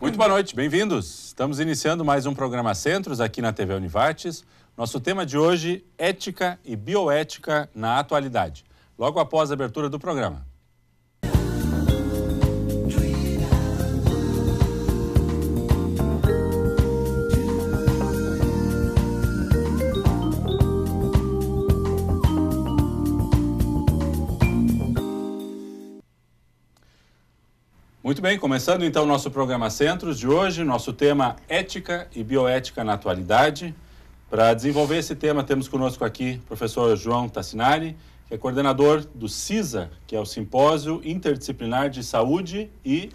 Muito boa noite, bem-vindos. Estamos iniciando mais um programa Centros aqui na TV Univates. Nosso tema de hoje, ética e bioética na atualidade. Logo após a abertura do programa. Muito bem, começando então o nosso programa Centros de hoje, nosso tema ética e bioética na atualidade. Para desenvolver esse tema, temos conosco aqui o professor João Tassinari, que é coordenador do CISA, que é o Simpósio Interdisciplinar de Saúde e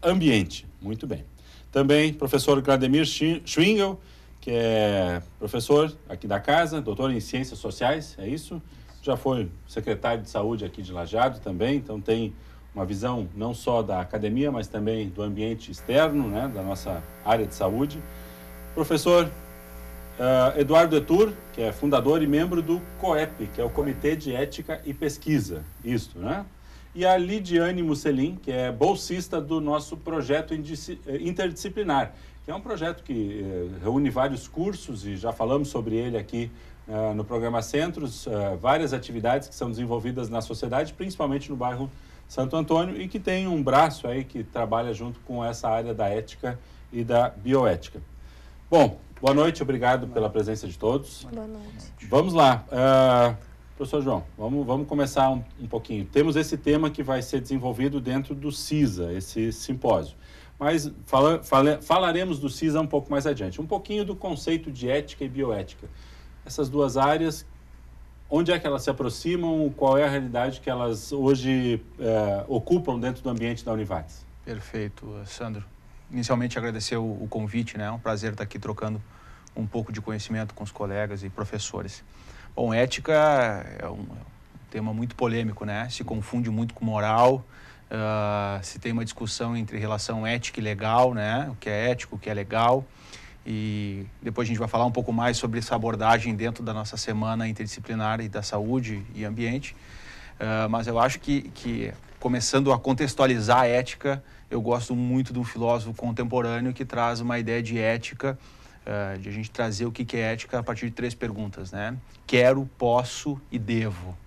Ambiente. Muito bem. Também professor Glademir Schwingel, que é professor aqui da casa, doutor em Ciências Sociais, é isso? Já foi secretário de Saúde aqui de Lajeado também, então tem uma visão não só da academia, mas também do ambiente externo, né, da nossa área de saúde. Professor Eduardo Etur, que é fundador e membro do COEP, que é o Comitê de Ética e Pesquisa, isso, né? E a Lidiane Musselin, que é bolsista do nosso projeto interdisciplinar, que é um projeto que reúne vários cursos, e já falamos sobre ele aqui no programa Centros, várias atividades que são desenvolvidas na sociedade, principalmente no bairro Santo Antônio, e que tem um braço aí que trabalha junto com essa área da ética e da bioética. Bom, boa noite, obrigado pela presença de todos. Boa noite. Vamos lá, professor João, vamos começar um pouquinho. Temos esse tema que vai ser desenvolvido dentro do CISA, esse simpósio. Mas falaremos do CISA um pouco mais adiante. Um pouquinho do conceito de ética e bioética. Essas duas áreas, onde é que elas se aproximam? Qual é a realidade que elas hoje ocupam dentro do ambiente da Univates? Perfeito, Sandro. Inicialmente agradecer o convite, né? É um prazer estar aqui trocando um pouco de conhecimento com os colegas e professores. Bom, ética é um tema muito polêmico, né? Se confunde muito com moral, se tem uma discussão entre relação ética e legal, né? O que é ético, o que é legal. E depois a gente vai falar um pouco mais sobre essa abordagem dentro da nossa semana interdisciplinar e da saúde e ambiente. Mas eu acho que começando a contextualizar a ética, eu gosto muito de um filósofo contemporâneo que traz uma ideia de ética, de a gente trazer o que é ética a partir de 3 perguntas, né? Quero, posso e devo.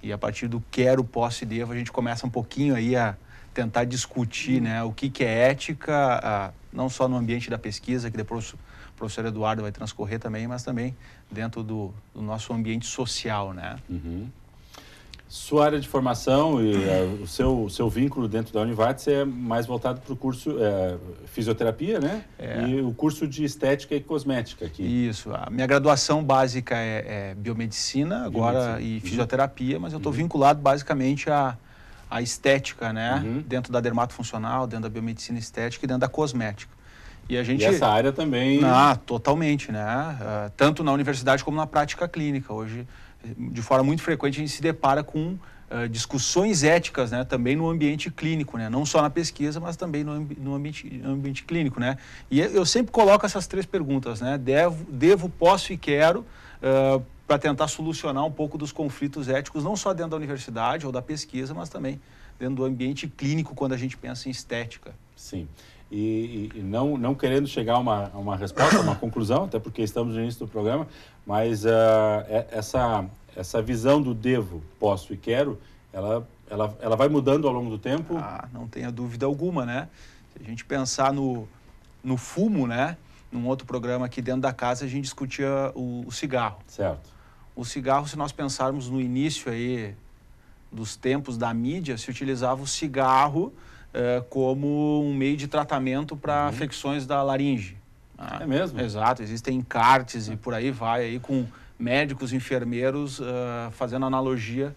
E a partir do quero, posso e devo, a gente começa um pouquinho aí a tentar discutir, né, o que é ética, não só no ambiente da pesquisa, que depois o professor Eduardo vai transcorrer também, mas também dentro do nosso ambiente social, né? Uhum. Sua área de formação e o seu vínculo dentro da Univates é mais voltado para o curso fisioterapia, né? E o curso de estética e cosmética aqui. Isso. A minha graduação básica é biomedicina agora e fisioterapia, mas eu estou vinculado basicamente a estética, né? Dentro da dermatofuncional, dentro da biomedicina estética e dentro da cosmética. E essa área também... Totalmente, né? Tanto na universidade como na prática clínica. Hoje, de forma muito frequente, a gente se depara com discussões éticas, né? Também no ambiente clínico, né? Não só na pesquisa, mas também no ambiente clínico, né? E eu sempre coloco essas 3 perguntas, né? Devo, posso e quero, para tentar solucionar um pouco dos conflitos éticos, não só dentro da universidade ou da pesquisa, mas também dentro do ambiente clínico, quando a gente pensa em estética. Sim. E não querendo chegar a uma resposta, a uma conclusão, até porque estamos no início do programa, mas essa visão do devo, posso e quero, ela vai mudando ao longo do tempo? Não tenha dúvida alguma, né? Se a gente pensar no fumo, né? Num outro programa aqui dentro da casa, a gente discutia o cigarro. Certo. O cigarro, se nós pensarmos no início aí dos tempos da mídia, se utilizava o cigarro como um meio de tratamento para afecções da laringe. É mesmo? Exato, existem encartes e por aí vai, aí com médicos, enfermeiros fazendo analogia.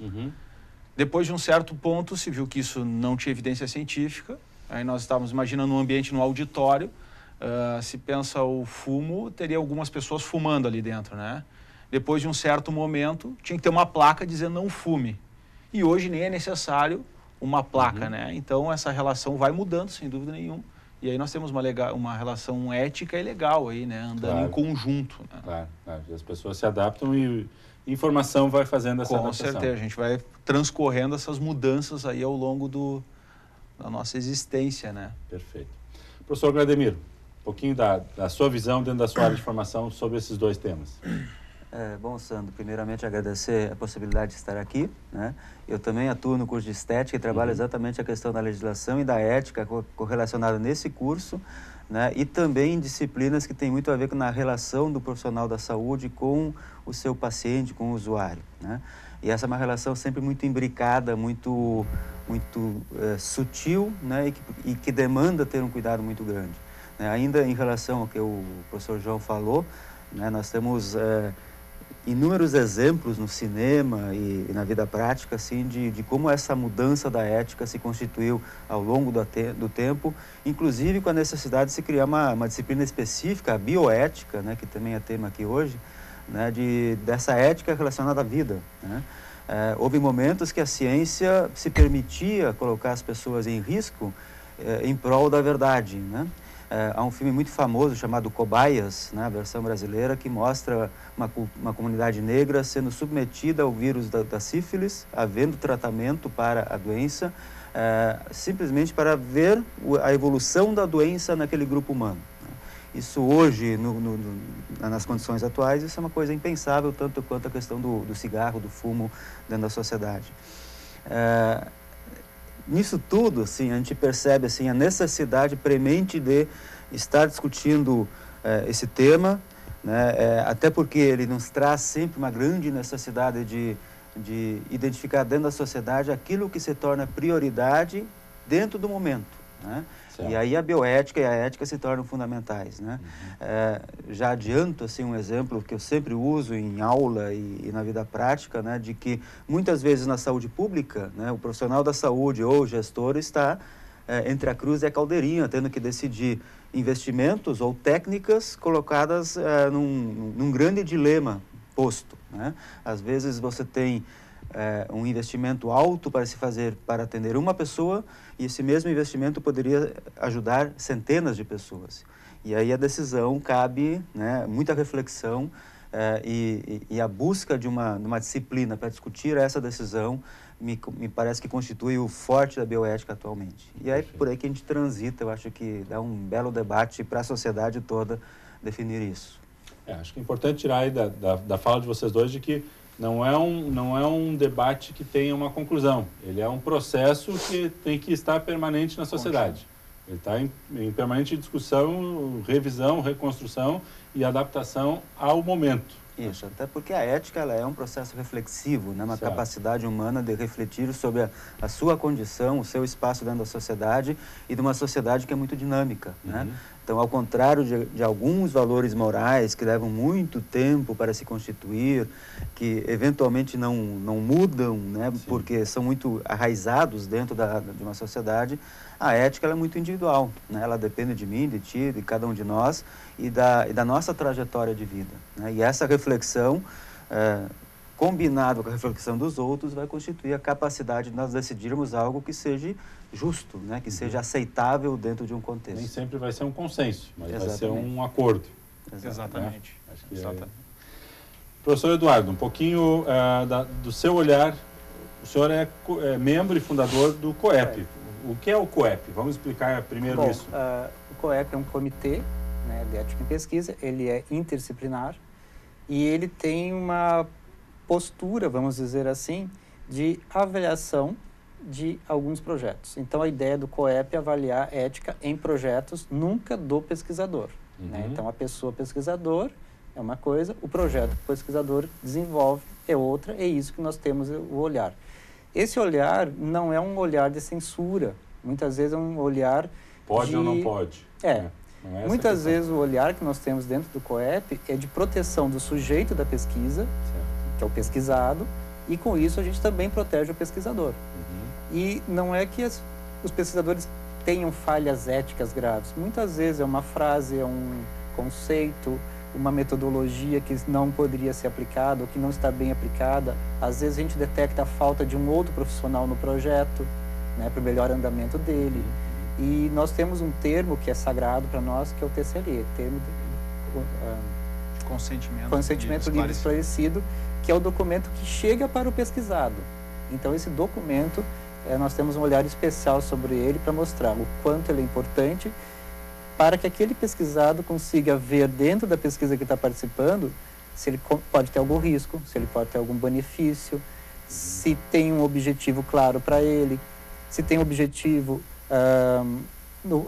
Depois de um certo ponto, se viu que isso não tinha evidência científica, aí nós estávamos imaginando um ambiente no auditório, se pensa o fumo, teria algumas pessoas fumando ali dentro, né? Depois de um certo momento, tinha que ter uma placa dizendo não fume. E hoje nem é necessário uma placa, né? Então, essa relação vai mudando, sem dúvida nenhuma. E aí nós temos uma relação ética e legal aí, né? Andando em conjunto. Né? Claro. As pessoas se adaptam e informação vai fazendo essa adaptação. Com certeza, a gente vai transcorrendo essas mudanças aí ao longo da nossa existência, né? Perfeito. Professor Glademiro, um pouquinho da sua visão dentro da sua área de formação sobre esses dois temas. Bom, Sandro, primeiramente agradecer a possibilidade de estar aqui, né? Eu também atuo no curso de Estética e trabalho exatamente a questão da legislação e da ética correlacionada nesse curso, né? E também em disciplinas que têm muito a ver com a relação do profissional da saúde com o seu paciente, com o usuário, né? E essa é uma relação sempre muito imbricada, muito sutil, né? E que demanda ter um cuidado muito grande, né? Ainda em relação ao que o professor João falou, né? Nós temos inúmeros exemplos no cinema e na vida prática, assim, de como essa mudança da ética se constituiu ao longo do tempo, inclusive com a necessidade de se criar uma disciplina específica, a bioética, né, que também é tema aqui hoje, né, dessa ética relacionada à vida, né? Houve momentos que a ciência se permitia colocar as pessoas em risco em prol da verdade, né? Há um filme muito famoso chamado Cobaias, né, a versão brasileira, que mostra uma comunidade negra sendo submetida ao vírus da sífilis, havendo tratamento para a doença, simplesmente para ver a evolução da doença naquele grupo humano. Isso hoje, nas condições atuais, isso é uma coisa impensável, tanto quanto a questão do cigarro, do fumo dentro da sociedade. Nisso tudo, assim, a gente percebe assim, a necessidade premente de estar discutindo esse tema, né? Até porque ele nos traz sempre uma grande necessidade de identificar dentro da sociedade aquilo que se torna prioridade dentro do momento, né? E aí a bioética e a ética se tornam fundamentais, né? Já adianto assim, um exemplo que eu sempre uso em aula e na vida prática, né, de que muitas vezes na saúde pública, né, o profissional da saúde ou o gestor está entre a cruz e a caldeirinha, tendo que decidir investimentos ou técnicas colocadas num grande dilema posto, né? Às vezes você tem um investimento alto para se fazer para atender uma pessoa e esse mesmo investimento poderia ajudar centenas de pessoas. E aí a decisão cabe, né, muita reflexão e a busca de uma disciplina para discutir essa decisão me parece que constitui o forte da bioética atualmente. E aí por aí que a gente transita, eu acho que dá um belo debate para a sociedade toda definir isso. Acho que é importante tirar aí da fala de vocês dois de que não é um debate que tenha uma conclusão. Ele é um processo que tem que estar permanente na sociedade. Ele está em permanente discussão, revisão, reconstrução e adaptação ao momento. Isso, até porque a ética ela é um processo reflexivo, né? Uma capacidade humana de refletir sobre a sua condição, o seu espaço dentro da sociedade e de uma sociedade que é muito dinâmica, né? Então, ao contrário de alguns valores morais que levam muito tempo para se constituir, que eventualmente não mudam, né? Porque são muito arraizados dentro de uma sociedade, a ética ela é muito individual, né? Ela depende de mim, de ti, de cada um de nós e da nossa trajetória de vida, né? E essa reflexão, combinado com a reflexão dos outros, vai constituir a capacidade de nós decidirmos algo que seja justo, né? Que seja aceitável dentro de um contexto. Nem sempre vai ser um consenso, mas vai ser um acordo. Exatamente. Né? Acho que Professor Eduardo, um pouquinho do seu olhar. O senhor é membro e fundador do COEP. O que é o COEP? Vamos explicar primeiro isso. O COEP é um comitê, né, de ética em pesquisa, ele é interdisciplinar e ele tem uma postura, vamos dizer assim, de avaliação de alguns projetos. Então, a ideia do COEP é avaliar ética em projetos, nunca do pesquisador, né? Então, a pessoa pesquisador é uma coisa, o projeto que o pesquisador desenvolve é outra, é isso que nós temos o olhar. Esse olhar não é um olhar de censura, muitas vezes é um olhar Pode ou não pode. Muitas vezes o olhar que nós temos dentro do COEP é de proteção do sujeito da pesquisa, que é o pesquisado, e com isso a gente também protege o pesquisador. E não é que os pesquisadores tenham falhas éticas graves. Muitas vezes é uma frase, é um conceito, uma metodologia que não poderia ser aplicada ou que não está bem aplicada. Às vezes a gente detecta a falta de um outro profissional no projeto, né, para o melhor andamento dele. E nós temos um termo que é sagrado para nós, que é o TCLE, termo de consentimento livre esclarecido, que é o documento que chega para o pesquisado. Então, esse documento, nós temos um olhar especial sobre ele para mostrar o quanto ele é importante para que aquele pesquisado consiga ver dentro da pesquisa que está participando se ele pode ter algum risco, se ele pode ter algum benefício, se tem um objetivo claro para ele, se tem um objetivo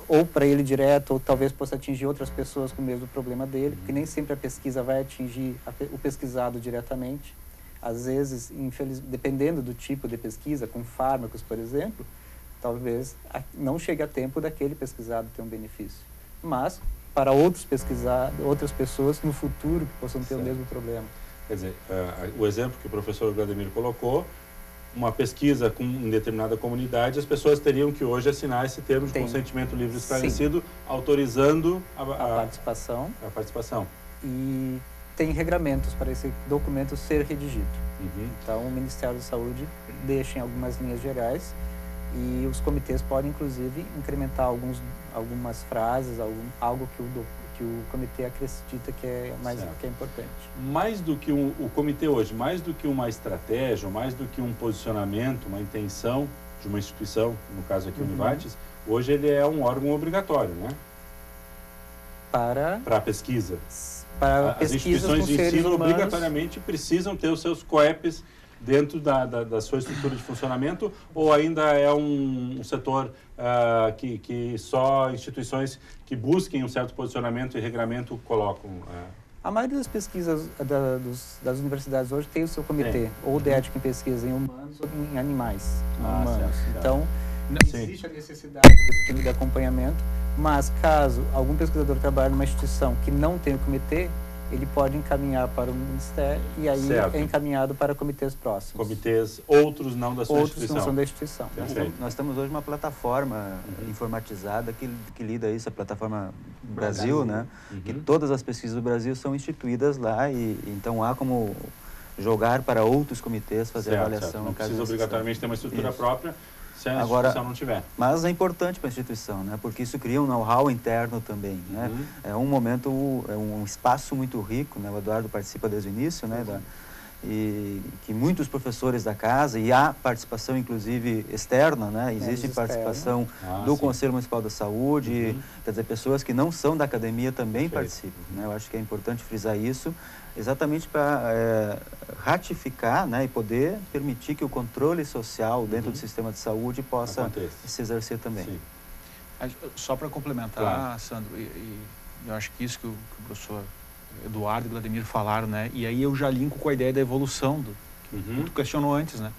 ou para ele direto, ou talvez possa atingir outras pessoas com o mesmo problema dele, porque nem sempre a pesquisa vai atingir o pesquisado diretamente. Às vezes, dependendo do tipo de pesquisa, com fármacos, por exemplo, talvez não chegue a tempo daquele pesquisado ter um benefício. Mas, para outros pesquisados, outras pessoas no futuro que possam ter o mesmo problema. Quer dizer, o exemplo que o professor Vladimir colocou, uma pesquisa em determinada comunidade, as pessoas teriam que hoje assinar esse termo de consentimento livre e esclarecido, autorizando a participação. E tem regramentos para esse documento ser redigido. Então, o Ministério da Saúde deixa em algumas linhas gerais e os comitês podem, inclusive, incrementar algumas frases, algo que o comitê acredita que é importante. Mais do que o comitê hoje, mais do que uma estratégia, mais do que um posicionamento, uma intenção de uma instituição, no caso aqui o Univates, hoje ele é um órgão obrigatório, né? Para a pesquisa. Para as instituições de ensino obrigatoriamente precisam ter os seus COEPs dentro da sua estrutura de funcionamento, ou ainda é um setor que só instituições que busquem um certo posicionamento e regramento colocam? A maioria das pesquisas das universidades hoje tem o seu comitê, ou de ética em pesquisa em humanos ou em animais. Certo. Então, não existe a necessidade desse tipo de acompanhamento, mas caso algum pesquisador trabalhe numa instituição que não tem o comitê, ele pode encaminhar para o Ministério e aí é encaminhado para comitês próximos. Comitês outros não da sua instituição. Outros não são da instituição. Nós temos hoje uma plataforma informatizada que lida isso, a plataforma Brasil, né? Que todas as pesquisas do Brasil são instituídas lá e então há como jogar para outros comitês fazer avaliação. Não precisa obrigatoriamente ter uma estrutura própria se a instituição não tiver. Mas é importante para a instituição, né? Porque isso cria um know-how interno também, né? É um momento, é um espaço muito rico, né? O Eduardo participa desde o início, né? E que muitos professores da casa, e há participação inclusive externa, né? Existe participação do Conselho Municipal da Saúde, quer dizer, pessoas que não são da academia também participam, né? Eu acho que é importante frisar isso, exatamente para ratificar, né, e poder permitir que o controle social dentro do sistema de saúde possa se exercer também. Sim. Só para complementar, Sandro, eu acho que isso que o professor Eduardo e Vladimir falaram, né, e aí eu já linko com a ideia da evolução que tu questionou antes, né.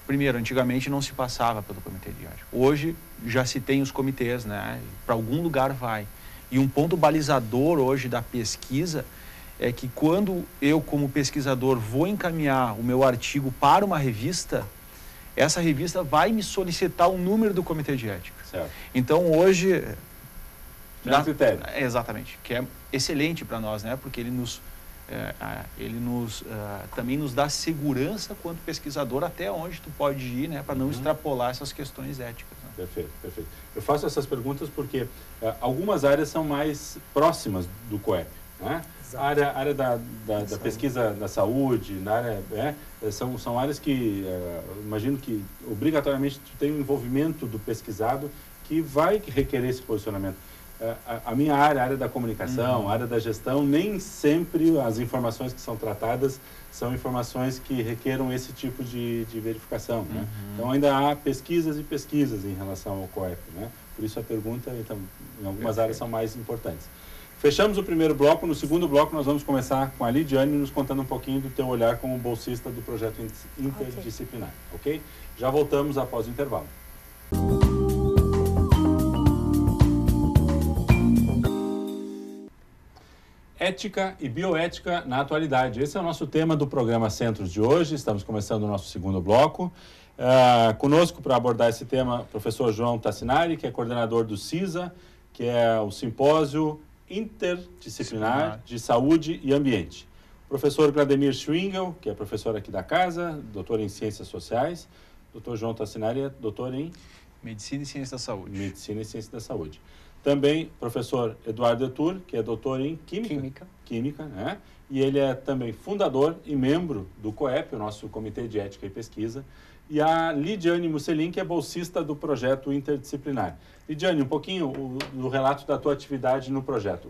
Primeiro, antigamente não se passava pelo comitê de ética. Hoje já se tem os comitês, né, para algum lugar vai. E um ponto balizador hoje da pesquisa é que quando eu, como pesquisador, vou encaminhar o meu artigo para uma revista, essa revista vai me solicitar o número do comitê de ética. Certo. Então, hoje... É um critério. Exatamente, que é excelente para nós, né? Porque ele também nos dá segurança quanto pesquisador até onde tu pode ir, né? Para não extrapolar essas questões éticas. Né? Perfeito, perfeito. Eu faço essas perguntas porque algumas áreas são mais próximas do COEP, né? A área da pesquisa da saúde, na área, são áreas que, imagino que obrigatoriamente tu tem um envolvimento do pesquisado que vai requerer esse posicionamento. A minha área, a área da comunicação, a área da gestão, nem sempre as informações que são tratadas são informações que requeram esse tipo de verificação, né? Então ainda há pesquisas e pesquisas em relação ao COEP, né? Por isso a pergunta, então, em algumas áreas são mais importantes. Fechamos o primeiro bloco. No segundo bloco nós vamos começar com a Lidiane nos contando um pouquinho do teu olhar como bolsista do projeto interdisciplinar, ok? Já voltamos após o intervalo. Ética e bioética na atualidade. Esse é o nosso tema do programa Centros de hoje. Estamos começando o nosso segundo bloco. Conosco para abordar esse tema, o professor João Tassinari, que é coordenador do CISA, que é o Simpósio Interdisciplinar de Saúde e Ambiente. O professor Vladimir Schwingel, que é professor aqui da casa, doutor em Ciências Sociais. Doutor João Tassinari é doutor em... Medicina e Ciência da Saúde. Medicina e Ciência da Saúde. Também professor Eduardo Etur, que é doutor em Química, né? E ele é também fundador e membro do COEP, o nosso Comitê de Ética e Pesquisa, e a Lidiane Musselin, que é bolsista do projeto interdisciplinar. Lidiane, um pouquinho do relato da tua atividade no projeto.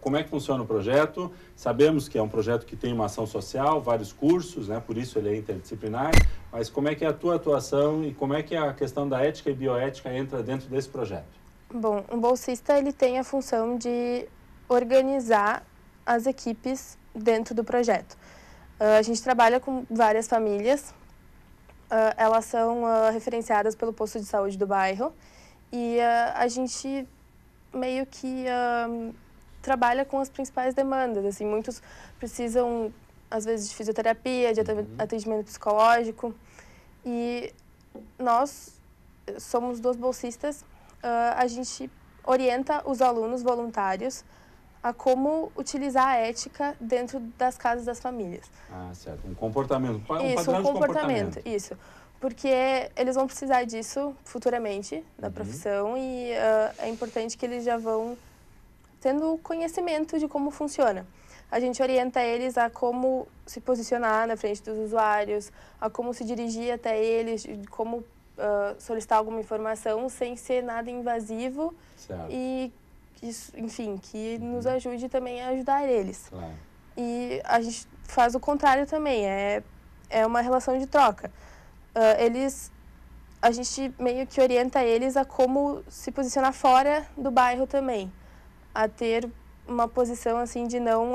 Como é que funciona o projeto? Sabemos que é um projeto que tem uma ação social, vários cursos, né? Por isso ele é interdisciplinar, mas como é que é a tua atuação e como é que a questão da ética e bioética entra dentro desse projeto? Bom, um bolsista ele tem a função de organizar as equipes dentro do projeto. A gente trabalha com várias famílias, elas são referenciadas pelo posto de saúde do bairro e a gente meio que trabalha com as principais demandas. Assim, muitos precisam, às vezes, de fisioterapia, de atendimento psicológico e nós somos 2 bolsistas, a gente orienta os alunos voluntários a como utilizar a ética dentro das casas das famílias. Ah, certo. Um comportamento, um padrão Isso, de comportamento. Isso. Porque eles vão precisar disso futuramente, da profissão, e é importante que eles já vão tendo conhecimento de como funciona. A gente orienta eles a como se posicionar na frente dos usuários, a como se dirigir até eles, como solicitar alguma informação sem ser nada invasivo. Certo. E isso, enfim, que nos ajude também a ajudar eles. Claro. E a gente faz o contrário também, é uma relação de troca. A gente meio que orienta eles a como se posicionar fora do bairro também, a ter uma posição assim de não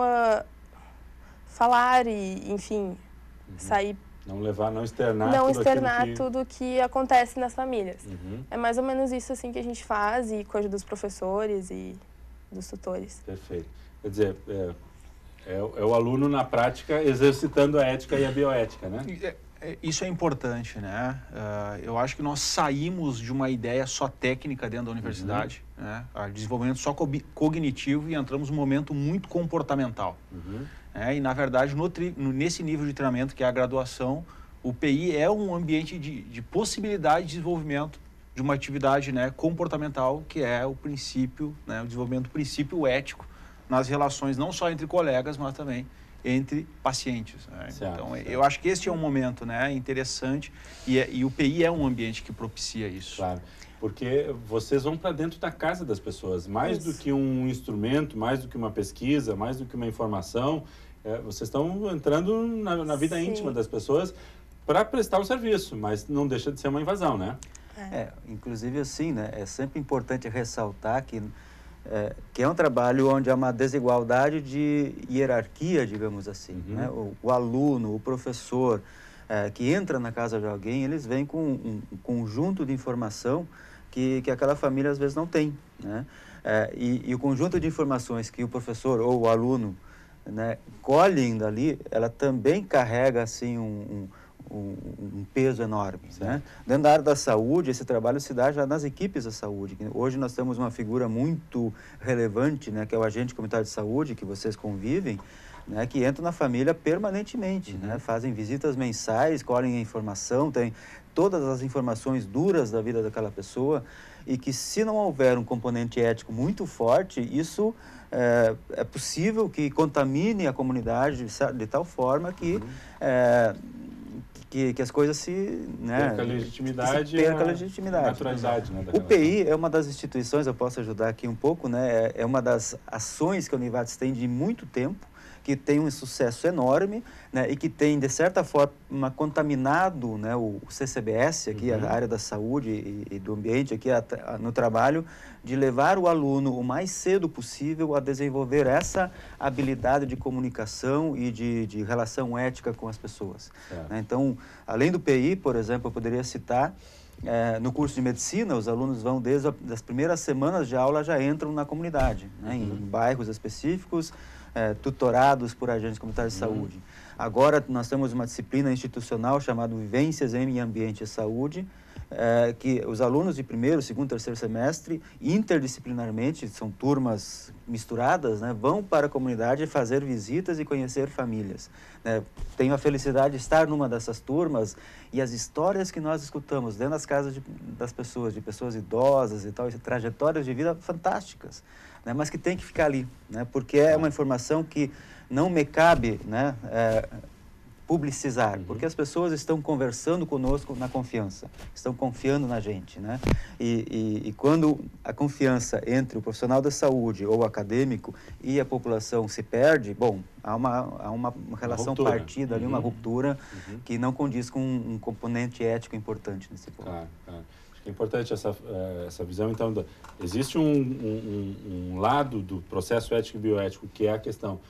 falar e, enfim, sair... Não externar tudo que acontece nas famílias. É mais ou menos isso assim que a gente faz, e com a ajuda dos professores e dos tutores. Perfeito. Quer dizer, é o aluno na prática exercitando a ética e a bioética, né? Isso é importante, né? Eu acho que nós saímos de uma ideia só técnica dentro da universidade, né? Desenvolvimento só cognitivo, e entramos num momento muito comportamental. E, na verdade, nesse nível de treinamento, que é a graduação, o PI é um ambiente de possibilidade de desenvolvimento de uma atividade, né, comportamental, que é o princípio, né, o desenvolvimento do princípio ético nas relações não só entre colegas, mas também entre pacientes. Né? Certo, então, certo. eu acho que este é um momento, né, interessante, e o PI é um ambiente que propicia isso. Claro, porque vocês vão para dentro da casa das pessoas, mais do que um instrumento, mais do que uma pesquisa, mais do que uma informação, vocês estão entrando na vida íntima das pessoas para prestar um serviço, mas não deixa de ser uma invasão, né? Inclusive assim, né, é sempre importante ressaltar que é um trabalho onde há uma desigualdade de hierarquia, digamos assim. Né? O aluno, o professor que entra na casa de alguém, eles vêm com um conjunto de informação que aquela família às vezes não tem. Né? E o conjunto de informações que o professor ou o aluno, né, colhem dali, ela também carrega assim um peso enorme. Né? Dentro da área da saúde, esse trabalho se dá já nas equipes da saúde. Hoje nós temos uma figura muito relevante, né, que é o agente comunitário de saúde, que vocês convivem, né, que entra na família permanentemente, né, fazem visitas mensais, colhem a informação, tem todas as informações duras da vida daquela pessoa, e que se não houver um componente ético muito forte, isso é possível que contamine a comunidade de tal forma que as coisas se... Né, perca a legitimidade, perca a legitimidade. Naturalidade, né, o PI é uma das instituições, eu posso ajudar aqui um pouco, né, é uma das ações que a Univates tem de muito tempo, que tem um sucesso enorme, né, e que tem, de certa forma, contaminado, né, o CCBS, aqui, a área da saúde e do ambiente, aqui no trabalho, de levar o aluno o mais cedo possível a desenvolver essa habilidade de comunicação e de relação ética com as pessoas. Né? Então, além do PI, por exemplo, eu poderia citar, no curso de medicina, os alunos vão desde as primeiras semanas de aula, já entram na comunidade, né, em bairros específicos, tutorados por agentes comunitários de saúde. Agora, nós temos uma disciplina institucional chamada Vivências em Ambiente e Saúde, que os alunos de primeiro, segundo, terceiro semestre, interdisciplinarmente, são turmas misturadas, né, vão para a comunidade fazer visitas e conhecer famílias. Tenho a felicidade de estar numa dessas turmas, e as histórias que nós escutamos dentro das casas das pessoas, de pessoas idosas e tal, trajetórias de vida fantásticas, né, mas que tem que ficar ali, né, porque é uma informação que não me cabe, né, publicizar, porque as pessoas estão conversando conosco na confiança, estão confiando na gente, né? E quando a confiança entre o profissional da saúde ou o acadêmico e a população se perde, bom, há uma relação partida ali, uma ruptura que não condiz com um componente ético importante nesse ponto. Claro. É importante essa visão, então, existe um lado do processo ético e bioético, que é a questão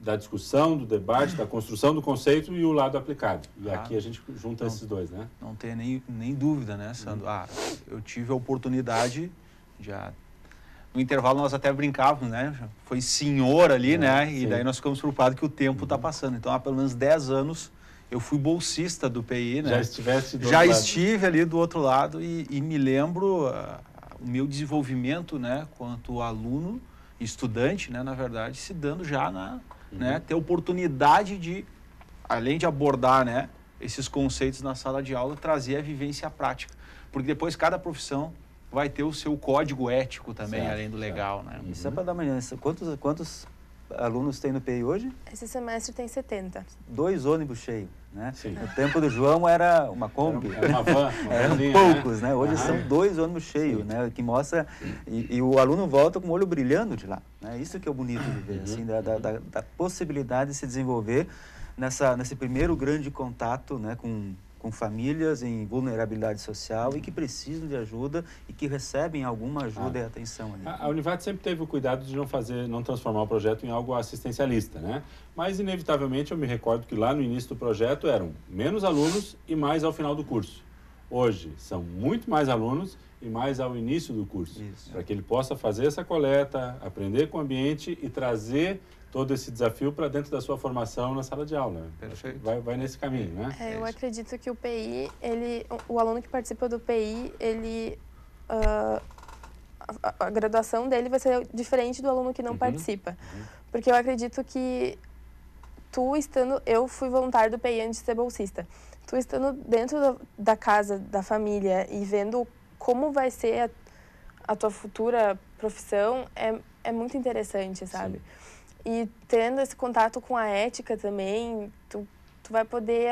da discussão, do debate, da construção do conceito e o lado aplicado. E aqui a gente junta esses dois, né? Não tem nem dúvida, né, Sandro? Eu tive a oportunidade, no intervalo nós até brincávamos, né? Foi senhor ali, né? E daí nós ficamos preocupados que o tempo está passando. Então, há pelo menos 10 anos, eu fui bolsista do PI, né? Já estive ali do outro lado e me lembro o meu desenvolvimento, né? Quanto aluno, estudante, né? Na verdade, se dando já né? Ter oportunidade de, além de abordar, né? Esses conceitos na sala de aula, trazer a vivência prática. Porque depois cada profissão vai ter o seu código ético também, além do legal, né? E só para dar uma olhada, quantos alunos tem no PI hoje? Esse semestre tem 70. 2 ônibus cheios, né? Sim. No tempo do João era uma Kombi. Era uma van. Eram poucos, né? Hoje são 2 ônibus cheios, né? Que mostra... E o aluno volta com o olho brilhando de lá, né? Isso que é o bonito de ver, assim, da possibilidade de se desenvolver nesse primeiro grande contato, né? Com famílias em vulnerabilidade social e que precisam de ajuda e que recebem alguma ajuda e atenção ali. A Univate sempre teve o cuidado de não transformar o projeto em algo assistencialista, né? Mas, inevitavelmente, eu me recordo que lá no início do projeto eram menos alunos e mais ao final do curso. Hoje, são muito mais alunos e mais ao início do curso, para que ele possa fazer essa coleta, aprender com o ambiente e trazer todo esse desafio para dentro da sua formação na sala de aula. Perfeito. Vai nesse caminho, né? Eu acredito que o PI, o aluno que participa do PI, a graduação dele vai ser diferente do aluno que não participa. Porque eu acredito que eu fui voluntário do PI antes de ser bolsista. Tu estando dentro da casa, da família e vendo como vai ser a tua futura profissão, é muito interessante, sabe? Sim. E tendo esse contato com a ética também, tu vai poder...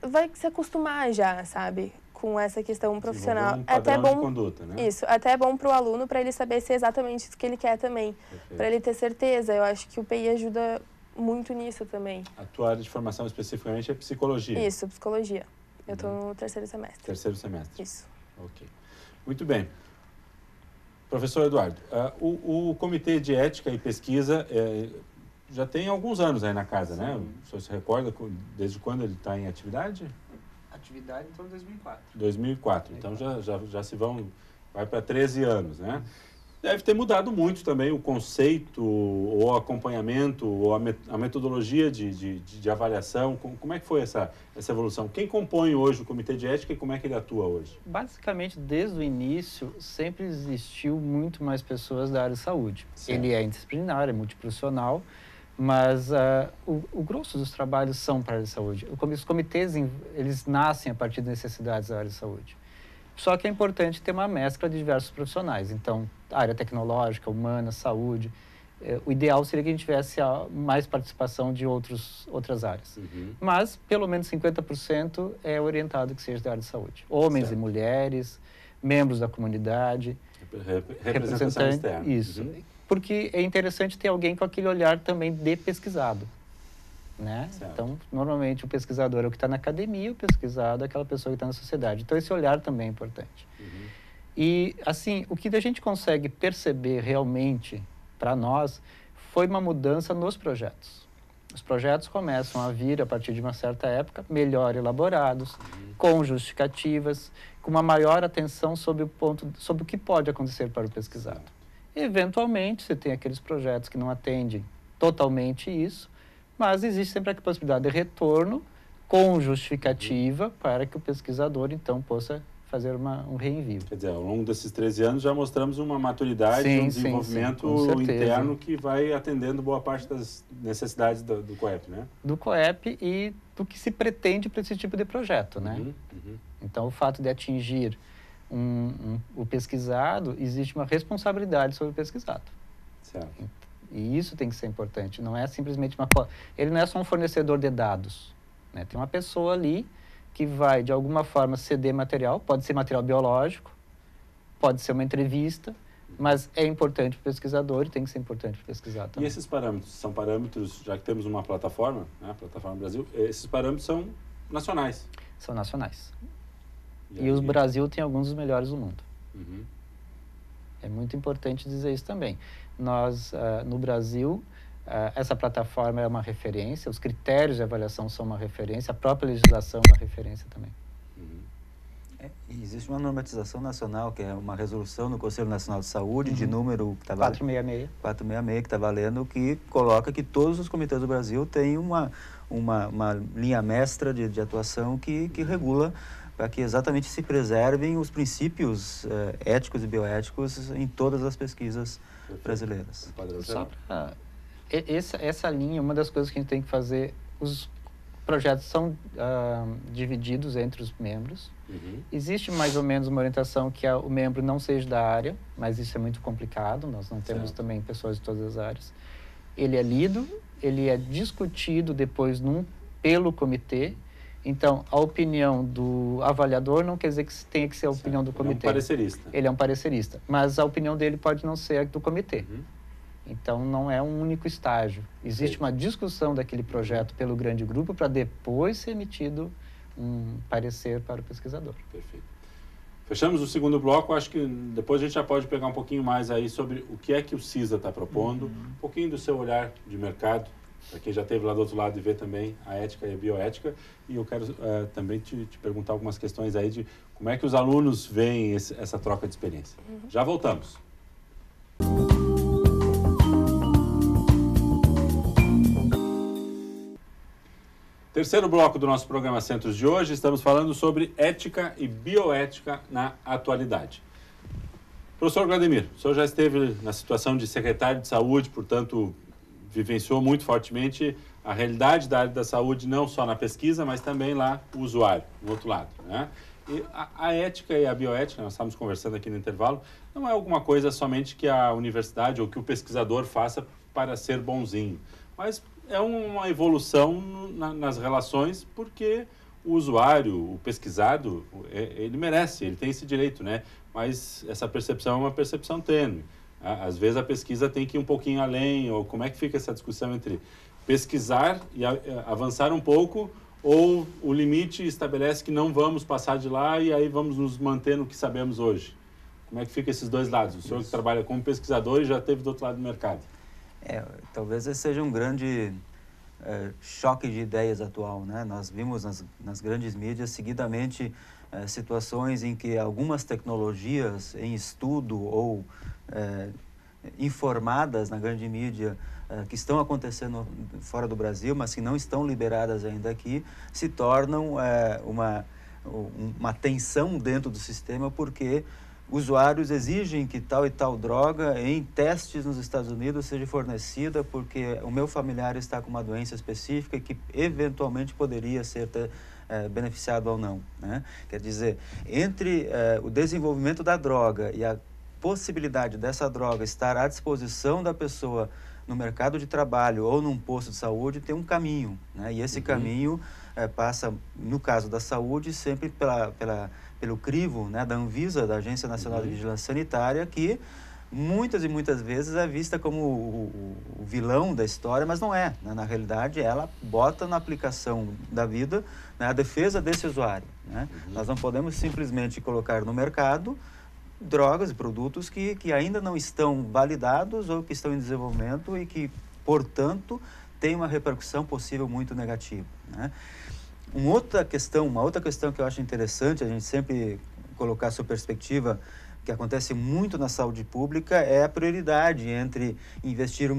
vai se acostumar já, sabe? Com essa questão profissional. Um padrão de conduta, né? Isso, até é bom para o aluno, para ele saber se é exatamente isso que ele quer também. Para ele ter certeza. Eu acho que o PI ajuda muito nisso também. A tua área de formação especificamente é psicologia? Isso, psicologia. Eu estou no 3º semestre. 3º semestre. Isso. Ok. Muito bem. Professor Eduardo, o Comitê de Ética e Pesquisa já tem alguns anos aí na casa, né? O senhor se recorda desde quando ele está em atividade? Atividade em torno de 2004. 2004. Então já vai para 13 anos, né? Deve ter mudado muito também o conceito, ou o acompanhamento, ou a metodologia de avaliação. Como é que foi essa evolução? Quem compõe hoje o Comitê de Ética e como é que ele atua hoje? Basicamente, desde o início, sempre existiu muito mais pessoas da área de saúde. Certo. Ele é interdisciplinar, é multiprofissional, mas o grosso dos trabalhos são para a área de saúde. Os comitês, eles nascem a partir das necessidades da área de saúde. Só que é importante ter uma mescla de diversos profissionais. Então, área tecnológica, humana, saúde. O ideal seria que a gente tivesse mais participação de outras áreas. Mas, pelo menos 50% é orientado que seja da área de saúde. Homens e mulheres, membros da comunidade. Representação externa. Isso. Porque é interessante ter alguém com aquele olhar também de pesquisado. Né? Então, normalmente o pesquisador é o que está na academia, o pesquisado é aquela pessoa que está na sociedade. Então, esse olhar também é importante. E, assim, o que a gente consegue perceber realmente para nós foi uma mudança nos projetos. Os projetos começam a vir, a partir de uma certa época, melhor elaborados, com justificativas, com uma maior atenção sobre o que pode acontecer para o pesquisado. Eventualmente, você tem aqueles projetos que não atendem totalmente isso, mas existe sempre a possibilidade de retorno com justificativa para que o pesquisador, então, possa fazer um reenvio. Quer dizer, ao longo desses 13 anos já mostramos uma maturidade, um desenvolvimento interno que vai atendendo boa parte das necessidades do COEP, né? Do COEP e do que se pretende para esse tipo de projeto, né? Então, o fato de atingir o pesquisado, existe uma responsabilidade sobre o pesquisado. Certo. E isso tem que ser importante. Não é simplesmente ele não é só um fornecedor de dados, né? Tem uma pessoa ali que vai, de alguma forma, ceder material. Pode ser material biológico, pode ser uma entrevista, mas é importante para o pesquisador e tem que ser importante para o pesquisador também. E esses parâmetros são parâmetros, já que temos uma plataforma, né, a Plataforma Brasil, esses parâmetros são nacionais? São nacionais. E o Brasil tem alguns dos melhores do mundo. Uhum. É muito importante dizer isso também. Nós, no Brasil, essa plataforma é uma referência, os critérios de avaliação são uma referência, a própria legislação é uma referência também. Existe uma normatização nacional, que é uma resolução do Conselho Nacional de Saúde, de número 466, que está valendo, que coloca que todos os comitês do Brasil têm uma linha mestra de atuação que regula para que exatamente se preservem os princípios éticos e bioéticos em todas as pesquisas brasileiras. Só pra, essa linha, uma das coisas que a gente tem que fazer, os projetos são divididos entre os membros. Existe mais ou menos uma orientação que o membro não seja da área, mas isso é muito complicado, nós não temos também pessoas de todas as áreas. Ele é lido, ele é discutido depois pelo comitê. Então, a opinião do avaliador não quer dizer que tenha que ser a opinião do comitê. Ele é um parecerista. Ele é um parecerista, mas a opinião dele pode não ser a do comitê. Então, não é um único estágio. Existe uma discussão daquele projeto pelo grande grupo para depois ser emitido um parecer para o pesquisador. Perfeito. Fechamos o segundo bloco. Acho que depois a gente já pode pegar um pouquinho mais aí sobre o que é que o CISA está propondo, um pouquinho do seu olhar de mercado, para quem já esteve lá do outro lado e vê também a ética e a bioética. E eu quero também te perguntar algumas questões aí de como é que os alunos veem essa troca de experiência. Já voltamos. Terceiro bloco do nosso programa Centros de hoje, estamos falando sobre ética e bioética na atualidade. Professor Vladimir, o senhor já esteve na situação de secretário de saúde, portanto, vivenciou muito fortemente a realidade da área da saúde, não só na pesquisa, mas também lá o usuário, do outro lado, né? E a ética e a bioética, nós estávamos conversando aqui no intervalo, não é alguma coisa somente que a universidade ou que o pesquisador faça para ser bonzinho, mas é uma evolução nas relações, porque o usuário, o pesquisado, ele merece, ele tem esse direito, né? Mas essa percepção é uma percepção tênue. Às vezes a pesquisa tem que ir um pouquinho além, ou como é que fica essa discussão entre pesquisar e avançar um pouco, ou o limite estabelece que não vamos passar de lá e aí vamos nos manter no que sabemos hoje? Como é que fica esses dois lados? O senhor que trabalha como pesquisador e já esteve do outro lado do mercado. Talvez esse seja um grande choque de ideias atual, né? Nós vimos nas grandes mídias seguidamente situações em que algumas tecnologias em estudo ou informadas na grande mídia que estão acontecendo fora do Brasil, mas que não estão liberadas ainda aqui, se tornam uma tensão dentro do sistema, porque usuários exigem que tal e tal droga em testes nos Estados Unidos seja fornecida porque o meu familiar está com uma doença específica que eventualmente poderia ser beneficiado ou não, né? Quer dizer, entre o desenvolvimento da droga e a possibilidade dessa droga estar à disposição da pessoa no mercado de trabalho ou num posto de saúde, tem um caminho, né? E esse caminho passa, no caso da saúde, sempre pelo crivo, né, da Anvisa, da Agência Nacional de Vigilância Sanitária, que muitas e muitas vezes é vista como o vilão da história, mas não é, né? Na realidade, ela bota na aplicação da vida, né, a defesa desse usuário, né? Nós não podemos simplesmente colocar no mercado drogas e produtos que ainda não estão validados ou que estão em desenvolvimento e que, portanto, têm uma repercussão possível muito negativa, né? Uma outra questão que eu acho interessante a gente sempre colocar a sua perspectiva, que acontece muito na saúde pública, é a prioridade entre investir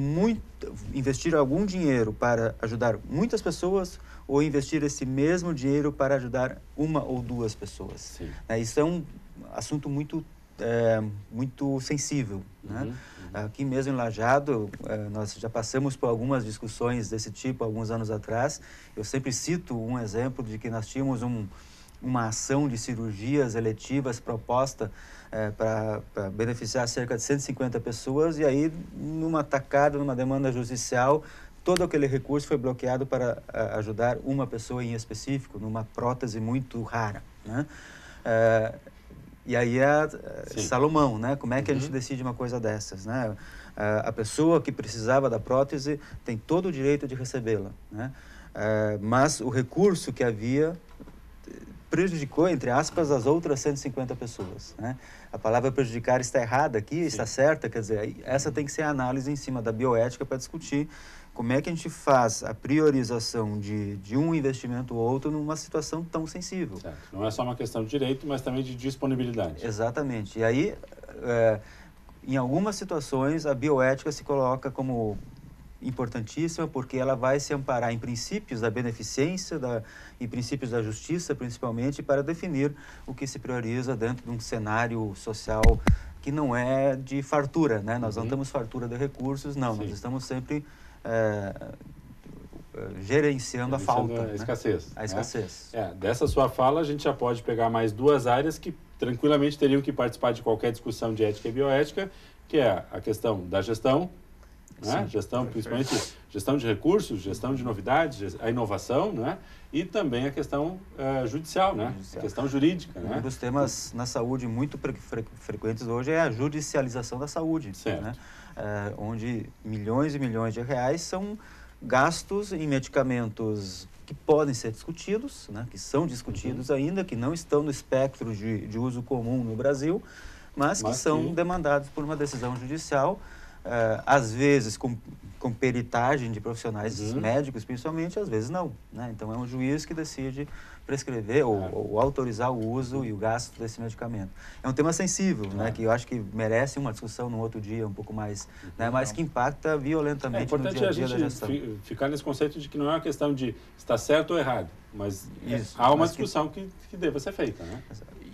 algum dinheiro para ajudar muitas pessoas ou investir esse mesmo dinheiro para ajudar uma ou duas pessoas. Isso é um assunto muito sensível, né? Aqui mesmo em Lajeado, nós já passamos por algumas discussões desse tipo alguns anos atrás. Eu sempre cito um exemplo de que nós tínhamos uma ação de cirurgias eletivas proposta para beneficiar cerca de 150 pessoas, e aí, numa tacada, numa demanda judicial, todo aquele recurso foi bloqueado para ajudar uma pessoa em específico, numa prótese muito rara, né? E aí Salomão, né? Como é que a gente decide uma coisa dessas, né? A pessoa que precisava da prótese tem todo o direito de recebê-la, né? Mas o recurso que havia prejudicou, entre aspas, as outras 150 pessoas, né? A palavra prejudicar está errada aqui, está certa, quer dizer, essa tem que ser a análise em cima da bioética para discutir como é que a gente faz a priorização de um investimento ou outro numa situação tão sensível. Certo. Não é só uma questão de direito, mas também de disponibilidade. Exatamente. E aí, em algumas situações, a bioética se coloca como importantíssima, porque ela vai se amparar em princípios da beneficência, em princípios da justiça, principalmente, para definir o que se prioriza dentro de um cenário social que não é de fartura, né? Nós não temos fartura de recursos, não. Sim. Nós estamos sempre gerenciando a falta. A escassez. Né? A escassez. Dessa sua fala, a gente já pode pegar mais duas áreas que tranquilamente teriam que participar de qualquer discussão de ética e bioética, que é a questão da gestão, né? Gestão, principalmente gestão de recursos, gestão de novidades, a inovação, né? E também a questão judicial, né? A questão jurídica. Um dos temas na saúde muito frequentes hoje é a judicialização da saúde, né? Onde milhões e milhões de reais são gastos em medicamentos que podem ser discutidos, né? Que são discutidos ainda, que não estão no espectro de uso comum no Brasil, mas que são demandados por uma decisão judicial, às vezes com peritagem de profissionais médicos, principalmente, às vezes não, né? Então é um juiz que decide prescrever ou autorizar o uso e o gasto desse medicamento. É um tema sensível, né? Que eu acho que merece uma discussão no outro dia, um pouco mais, né? Mas que impacta violentamente no dia a dia da gestão. É importante a gente ficar nesse conceito de que não é uma questão de estar certo ou errado, mas há uma discussão que deva ser feita, né?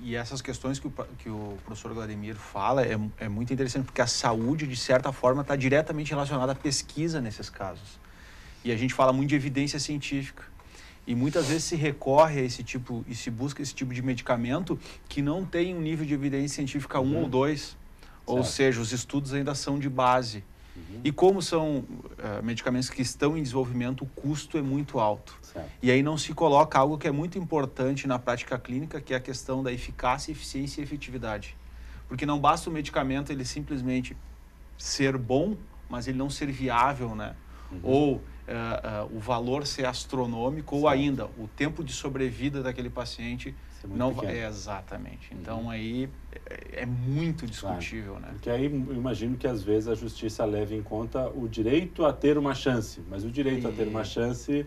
E essas questões que o professor Vladimir fala é muito interessante, porque a saúde, de certa forma, está diretamente relacionada à pesquisa nesses casos. E a gente fala muito de evidência científica. E muitas vezes se recorre a esse tipo, e se busca esse tipo de medicamento que não tem um nível de evidência científica 1 ou 2. Ou seja, os estudos ainda são de base. E como são medicamentos que estão em desenvolvimento, o custo é muito alto. E aí não se coloca algo que é muito importante na prática clínica, que é a questão da eficácia, eficiência e efetividade. Porque não basta o medicamento ele simplesmente ser bom, mas ele não ser viável, né? Ou o valor ser astronômico, ou ainda o tempo de sobrevida daquele paciente não vai. Exatamente. Então aí é muito discutível, né? Porque aí eu imagino que às vezes a justiça leve em conta o direito a ter uma chance, mas o direito a ter uma chance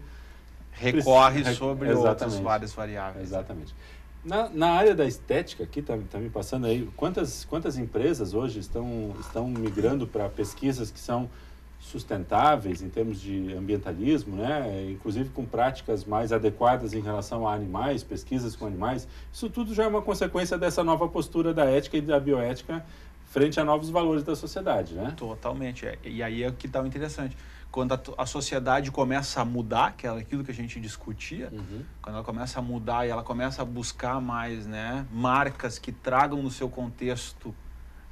recorre sobre outras várias variáveis. Exatamente. Na área da estética, aqui tá me passando aí, quantas empresas hoje estão migrando para pesquisas que são sustentáveis em termos de ambientalismo, né? Inclusive com práticas mais adequadas em relação a animais, pesquisas com animais. Isso tudo já é uma consequência dessa nova postura da ética e da bioética frente a novos valores da sociedade, né? Totalmente. E aí é o que está interessante. Quando a sociedade começa a mudar, que é aquilo que a gente discutia, quando ela começa a mudar e ela começa a buscar mais, né, marcas que tragam no seu contexto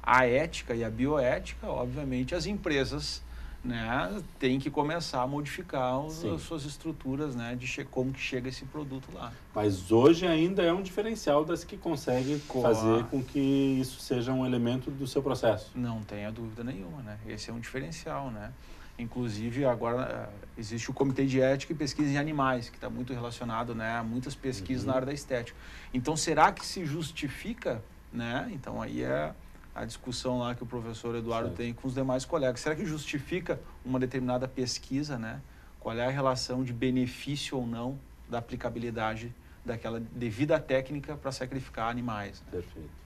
a ética e a bioética, obviamente as empresas, né, têm que começar a modificar as suas estruturas, né, de como que chega esse produto lá. Mas hoje ainda é um diferencial das que conseguem fazer com que isso seja um elemento do seu processo. Não tenha dúvida nenhuma, né? Esse é um diferencial, né? Inclusive, agora existe o Comitê de Ética e Pesquisa em Animais, que está muito relacionado, né, a muitas pesquisas na área da estética. Então, será que se justifica, né? Então, aí é a discussão lá que o professor Eduardo tem com os demais colegas. Será que justifica uma determinada pesquisa, né? Qual é a relação de benefício ou não da aplicabilidade daquela devida técnica para sacrificar animais? Né? Perfeito.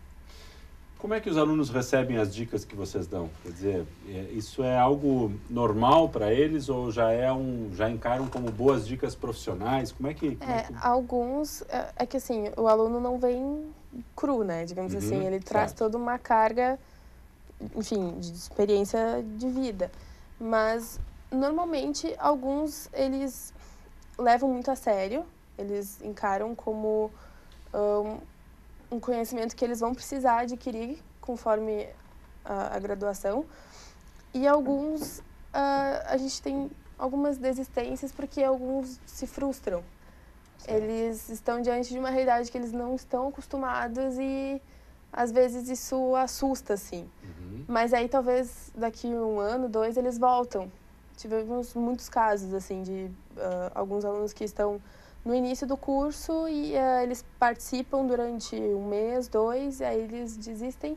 Como é que os alunos recebem as dicas que vocês dão? Quer dizer, isso é algo normal para eles ou já encaram como boas dicas profissionais? Como é que... Alguns... É que assim, o aluno não vem cru, né? Digamos assim, ele traz toda uma carga, enfim, de experiência de vida. Mas, normalmente, alguns, eles levam muito a sério. Eles encaram como um conhecimento que eles vão precisar adquirir conforme a graduação. E alguns, a gente tem algumas desistências porque alguns se frustram. Eles estão diante de uma realidade que eles não estão acostumados e às vezes isso assusta, assim. Mas aí talvez daqui 1 ano, 2, eles voltam. Tivemos muitos casos, assim, de alguns alunos que estão no início do curso e eles participam durante 1 mês, 2, e aí eles desistem.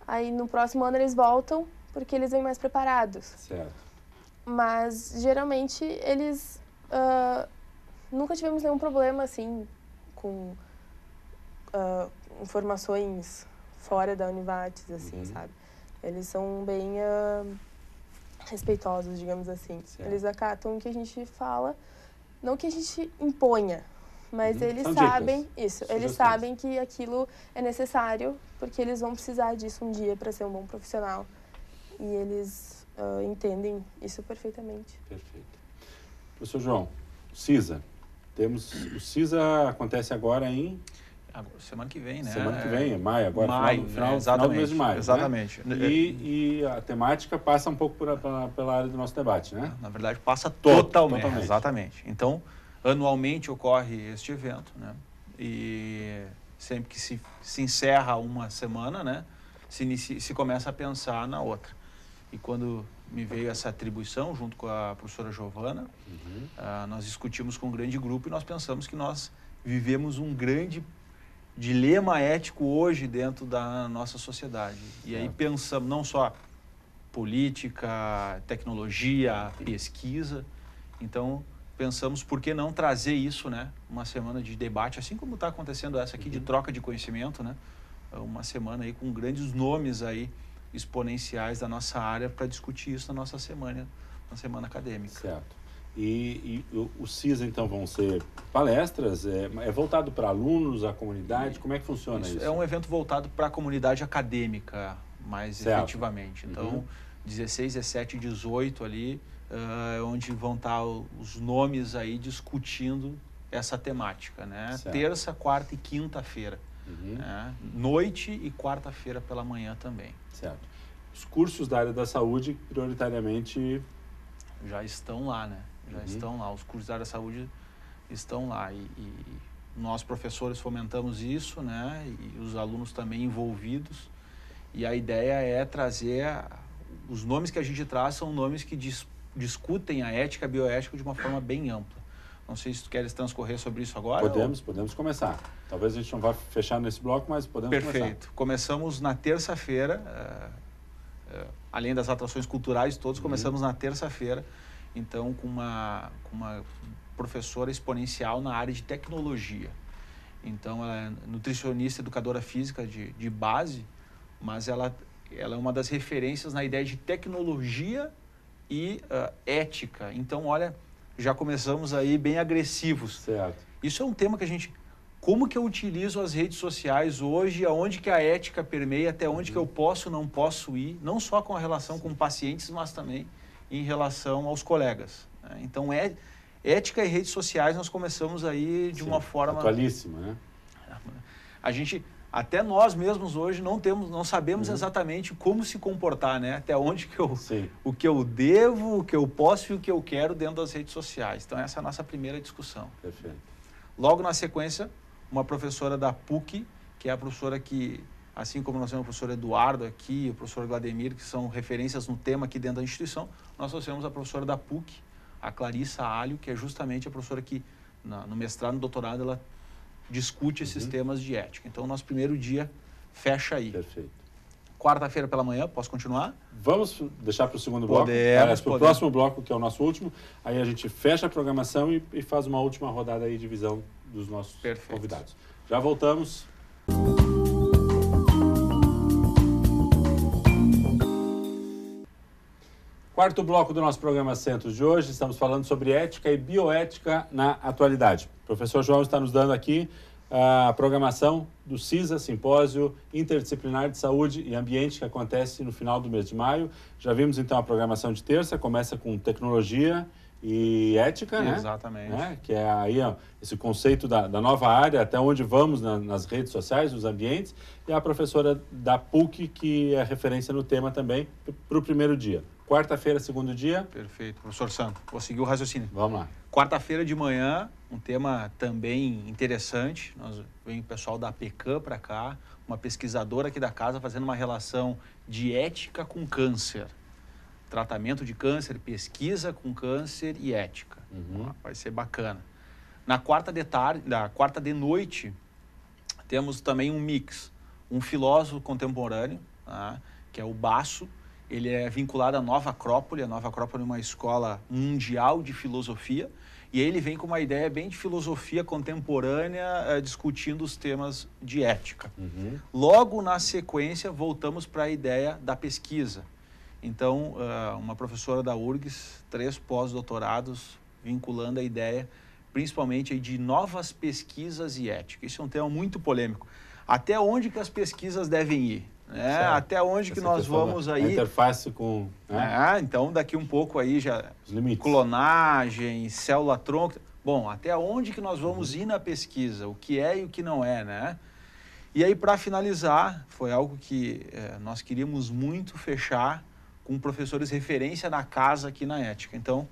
Aí no próximo ano eles voltam porque eles vêm mais preparados. Certo. Mas geralmente eles... nunca tivemos nenhum problema, assim, com informações fora da Univates, assim, sabe? Eles são bem respeitosos, digamos assim. Certo. Eles acatam o que a gente fala, não que a gente imponha, mas eles São sabem dicas, isso. sugestões. Eles sabem que aquilo é necessário, porque eles vão precisar disso um dia para ser um bom profissional. E eles entendem isso perfeitamente. Perfeito. Professor João, CISA. O CISA acontece agora em... Semana que vem, né? Semana que vem, maio, agora, maio, final do mês de maio. Exatamente. Né? E a temática passa um pouco pela área do nosso debate, né? Na verdade, passa totalmente. Exatamente. Então, anualmente ocorre este evento, né? E sempre que se encerra uma semana, né? Se começa a pensar na outra. E quando me veio essa atribuição, junto com a professora Giovana, nós discutimos com um grande grupo e nós pensamos que nós vivemos um grande dilema ético hoje dentro da nossa sociedade. E aí pensamos não só política, tecnologia, pesquisa. Então, pensamos por que não trazer isso, né? Uma semana de debate, assim como está acontecendo essa aqui de troca de conhecimento, né? Uma semana aí com grandes nomes aí exponenciais da nossa área para discutir isso na semana acadêmica. Certo. E o CISA, então, vão ser palestras? É voltado para alunos, a comunidade? Como é que funciona isso? É um evento voltado para a comunidade acadêmica, mais efetivamente. Então, 16, 17 e 18 ali, onde vão estar os nomes aí discutindo essa temática, né? Certo. Terça, quarta e quinta-feira. Noite e quarta-feira pela manhã também. Certo. Os cursos da área da saúde, prioritariamente... Já estão lá, né? Já estão lá. Os cursos da área da saúde estão lá. E nós, professores, fomentamos isso, né? E os alunos também envolvidos. E a ideia é trazer... Os nomes que a gente traz são nomes que discutem a ética, a bioética de uma forma bem ampla. Não sei se tu queres transcorrer sobre isso agora. Podemos começar. Talvez a gente não vá fechar nesse bloco, mas podemos começar. Perfeito. Começamos na terça-feira, além das atrações culturais todas, começamos na terça-feira, então com uma professora exponencial na área de tecnologia. Então, ela é nutricionista, educadora física de base, mas ela é uma das referências na ideia de tecnologia e ética. Então, olha, já começamos aí bem agressivos. Certo. Isso é um tema que a gente... Como que eu utilizo as redes sociais hoje, aonde que a ética permeia, até onde que eu posso, não posso ir, não só com a relação com pacientes, mas também em relação aos colegas. Né? Então, ética e redes sociais, nós começamos aí de uma forma... Atualíssima, né? A gente, até nós mesmos hoje, não sabemos exatamente como se comportar, né? Até onde que o que eu devo, o que eu posso e o que eu quero dentro das redes sociais. Então, essa é a nossa primeira discussão. Perfeito. Logo na sequência, uma professora da PUC, que é a professora que, assim como nós temos o professor Eduardo aqui, o professor Vladimir, que são referências no tema aqui dentro da instituição, nós trouxemos a professora da PUC, a Clarissa Alho, que é justamente a professora que, no mestrado e no doutorado, ela discute esses temas de ética. Então, o nosso primeiro dia fecha aí. Perfeito. Quarta-feira pela manhã, posso continuar? Vamos deixar para o segundo bloco? Para o próximo bloco, que é o nosso último. Aí a gente fecha a programação e faz uma última rodada aí de visão dos nossos convidados. Já voltamos. Quarto bloco do nosso programa Centros de hoje, estamos falando sobre ética e bioética na atualidade. O professor João está nos dando aqui a programação do CISA, Simpósio Interdisciplinar de Saúde e Ambiente, que acontece no final do mês de maio. Já vimos então a programação de terça, começa com tecnologia e ética, né? Exatamente. Né? Que é aí ó, esse conceito da nova área, até onde vamos nas redes sociais, nos ambientes, e a professora da PUC, que é referência no tema também, para o primeiro dia. Quarta-feira, segundo dia. Perfeito. Professor Sandro, vou seguir o raciocínio. Vamos lá. Quarta-feira de manhã, um tema também interessante. Vem o pessoal da PECAM para cá, uma pesquisadora aqui da casa fazendo uma relação de ética com câncer. Tratamento de câncer, pesquisa com câncer e ética. Vai ser bacana. Na quarta de noite, temos também um mix. Um filósofo contemporâneo, tá? Que é o Basso. Ele é vinculado à Nova Acrópole. A Nova Acrópole é uma escola mundial de filosofia. E ele vem com uma ideia bem de filosofia contemporânea, discutindo os temas de ética. Logo na sequência, voltamos para a ideia da pesquisa. Então, uma professora da URGS, 3 pós-doutorados, vinculando a ideia, principalmente aí, de novas pesquisas e ética. Isso é um tema muito polêmico. Até onde que as pesquisas devem ir? Né? Até onde que nós vamos aí... A interface com... Né? Então, daqui um pouco aí já... Os limites. Clonagem, célula-tronco... Bom, até onde que nós vamos ir na pesquisa? O que é e o que não é, né? E aí, para finalizar, foi algo que nós queríamos muito fechar com professores referência na casa aqui na ética. Então,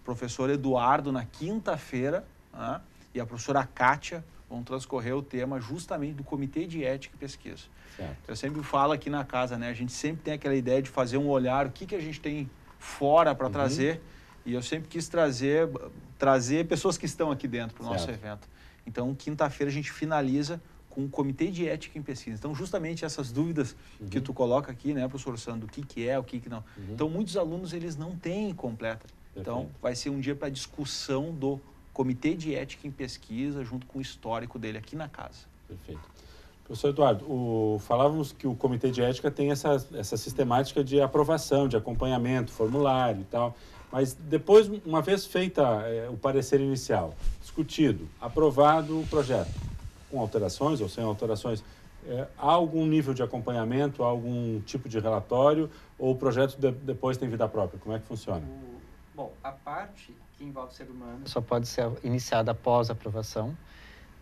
o professor Eduardo, na quinta-feira, né? E a professora Kátia vão transcorrer o tema justamente do Comitê de Ética e Pesquisa. Certo. Eu sempre falo aqui na casa, né? A gente sempre tem aquela ideia de fazer um olhar, o que a gente tem fora para trazer, e eu sempre quis trazer pessoas que estão aqui dentro para o nosso evento. Então, quinta-feira a gente finaliza com o Comitê de Ética em Pesquisa. Então, justamente essas dúvidas que tu coloca aqui, né, professor Sandro, o que é, o que não. Então, muitos alunos, eles não têm completa. Então, vai ser um dia para discussão do Comitê de Ética em Pesquisa, junto com o histórico dele aqui na casa. Perfeito. Professor Eduardo, falávamos que o Comitê de Ética tem essa sistemática de aprovação, de acompanhamento, formulário e tal, mas depois, uma vez feita o parecer inicial, discutido, aprovado o projeto, com alterações ou sem alterações, há algum nível de acompanhamento, há algum tipo de relatório, ou o projeto depois tem vida própria? Como é que funciona? Bom, a parte que envolve o ser humano só pode ser iniciada após a aprovação.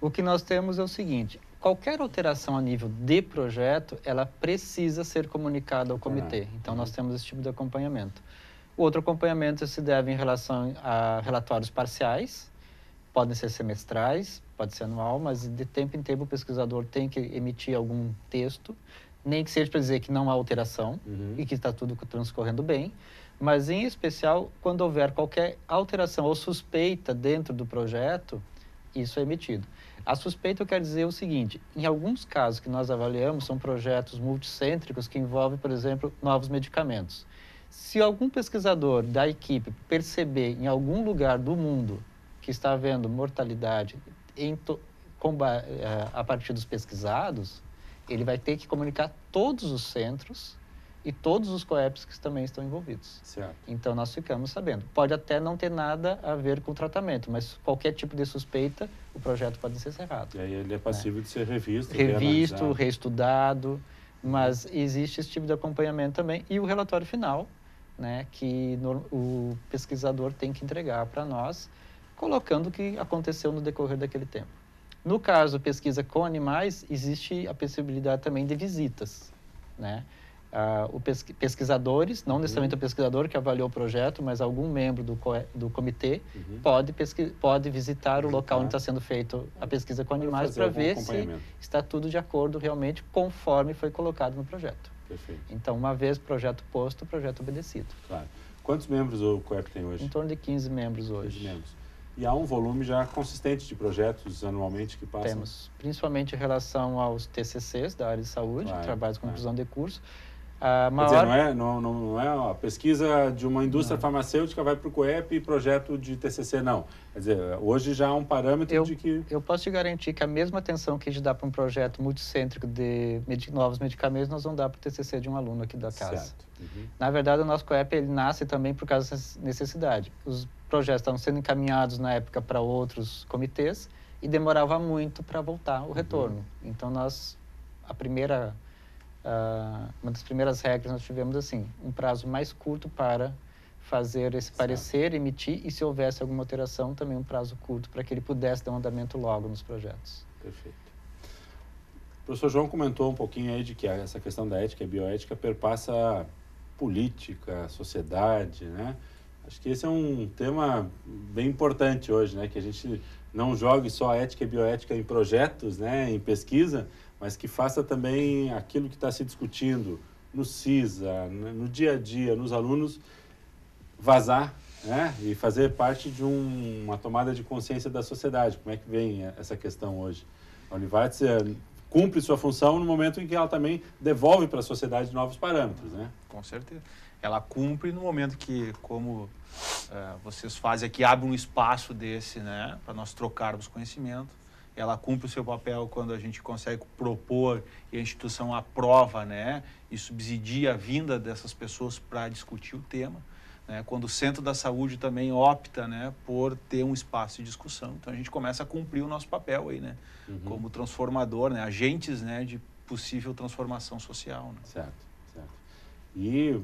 O que nós temos é o seguinte: qualquer alteração a nível de projeto, ela precisa ser comunicada ao comitê. Então, nós temos esse tipo de acompanhamento. O outro acompanhamento se deve em relação a relatórios parciais, podem ser semestrais, pode ser anual, mas de tempo em tempo o pesquisador tem que emitir algum texto, nem que seja para dizer que não há alteração e que está tudo transcorrendo bem, mas em especial quando houver qualquer alteração ou suspeita dentro do projeto, isso é emitido. A suspeita quer dizer o seguinte: em alguns casos que nós avaliamos, são projetos multicêntricos que envolvem, por exemplo, novos medicamentos. Se algum pesquisador da equipe perceber em algum lugar do mundo que está havendo mortalidade a partir dos pesquisados, ele vai ter que comunicar todos os centros e todos os COEPs que também estão envolvidos. Certo. Então, nós ficamos sabendo. Pode até não ter nada a ver com o tratamento, mas qualquer tipo de suspeita, o projeto pode ser encerrado. E aí ele é passível de ser revisto, reestudado, mas existe esse tipo de acompanhamento também. E o relatório final, né, que o pesquisador tem que entregar para nós, colocando o que aconteceu no decorrer daquele tempo. No caso, pesquisa com animais, existe a possibilidade também de visitas, né? Pesquisadores, não necessariamente o pesquisador que avaliou o projeto, mas algum membro do comitê pode visitar o local onde está sendo feita a pesquisa com animais para ver se está tudo de acordo realmente conforme foi colocado no projeto. Perfeito. Então, uma vez projeto posto, projeto obedecido. Claro. Quantos membros o COEP tem hoje? Em torno de 15 membros hoje. 15 membros. E há um volume já consistente de projetos anualmente que passam? Temos, principalmente em relação aos TCCs da área de saúde, trabalhos com conclusão de curso. Quer dizer, não é a pesquisa de uma indústria farmacêutica vai para o COEP e projeto de TCC, não. Quer dizer, hoje já há um parâmetro de que... Eu posso te garantir que a mesma atenção que a gente dá para um projeto multicêntrico de novos medicamentos, nós vamos dar para o TCC de um aluno aqui da casa. Certo. Na verdade, o nosso COEP ele nasce também por causa dessa necessidade. Os projetos estavam sendo encaminhados na época para outros comitês e demorava muito para voltar o retorno. Então, uma das primeiras regras nós tivemos assim, um prazo mais curto para fazer esse parecer, emitir, e se houvesse alguma alteração, também um prazo curto para que ele pudesse dar um andamento logo nos projetos. Perfeito. O professor João comentou um pouquinho aí de que essa questão da ética e bioética perpassa política, sociedade, né? Acho que esse é um tema bem importante hoje, né? Que a gente não jogue só a ética e bioética em projetos, né? Em pesquisa, mas que faça também aquilo que está se discutindo no CISA, no dia a dia, nos alunos, vazar, né? E fazer parte de uma tomada de consciência da sociedade. Como é que vem essa questão hoje? A Univates cumpre sua função no momento em que ela também devolve para a sociedade novos parâmetros, né? Com certeza. Ela cumpre no momento que, como vocês fazem aqui, abre um espaço desse, né, para nós trocarmos conhecimento. Ela cumpre o seu papel quando a gente consegue propor e a instituição aprova, né, e subsidia a vinda dessas pessoas para discutir o tema. Né, quando o Centro da Saúde também opta, né, por ter um espaço de discussão. Então, a gente começa a cumprir o nosso papel aí, né, como transformador, né, agentes, né, de possível transformação social. Né? Certo, certo. E,